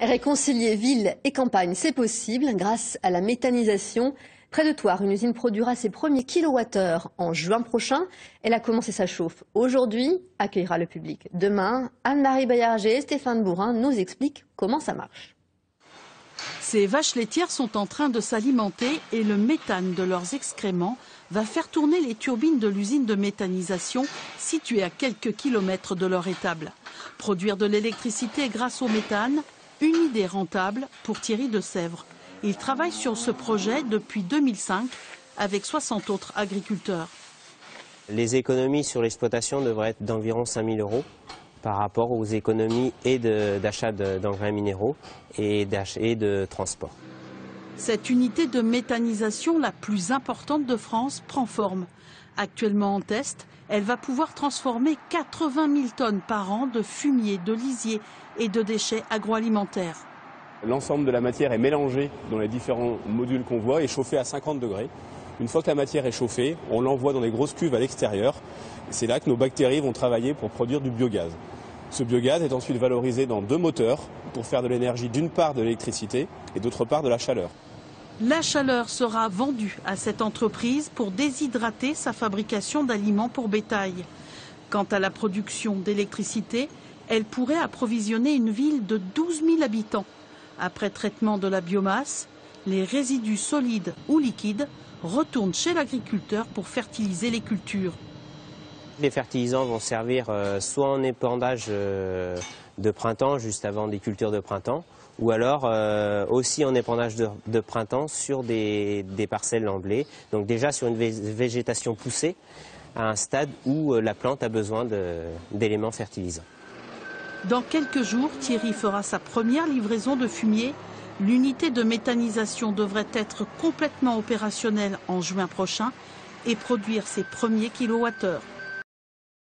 Réconcilier ville et campagne, c'est possible grâce à la méthanisation. Près de Thouars, une usine produira ses premiers kilowattheures en juin prochain. Elle a commencé sa chauffe aujourd'hui, accueillera le public demain. Anne-Marie Bayarger et Stéphane Bourrin nous expliquent comment ça marche. Ces vaches laitières sont en train de s'alimenter et le méthane de leurs excréments va faire tourner les turbines de l'usine de méthanisation située à quelques kilomètres de leur étable. Produire de l'électricité grâce au méthane, une idée rentable pour Thierry de Sèvres. Il travaille sur ce projet depuis 2005 avec 60 autres agriculteurs. Les économies sur l'exploitation devraient être d'environ 5 000 € par rapport aux économies et d'achat d'engrais minéraux et de transport. Cette unité de méthanisation la plus importante de France prend forme. Actuellement en test, elle va pouvoir transformer 80 000 tonnes par an de fumier, de lisier et de déchets agroalimentaires. L'ensemble de la matière est mélangée dans les différents modules qu'on voit et chauffée à 50 degrés. Une fois que la matière est chauffée, on l'envoie dans des grosses cuves à l'extérieur. C'est là que nos bactéries vont travailler pour produire du biogaz. Ce biogaz est ensuite valorisé dans 2 moteurs pour faire de l'énergie, d'une part de l'électricité et d'autre part de la chaleur. La chaleur sera vendue à cette entreprise pour déshydrater sa fabrication d'aliments pour bétail. Quant à la production d'électricité, elle pourrait approvisionner une ville de 12 000 habitants. Après traitement de la biomasse, les résidus solides ou liquides retournent chez l'agriculteur pour fertiliser les cultures. Les fertilisants vont servir soit en épandage de printemps, juste avant des cultures de printemps, ou alors aussi en épandage de printemps sur des parcelles en blé. Donc déjà sur une végétation poussée, à un stade où la plante a besoin d'éléments fertilisants. Dans quelques jours, Thierry fera sa première livraison de fumier. L'unité de méthanisation devrait être complètement opérationnelle en juin prochain et produire ses premiers kilowattheures.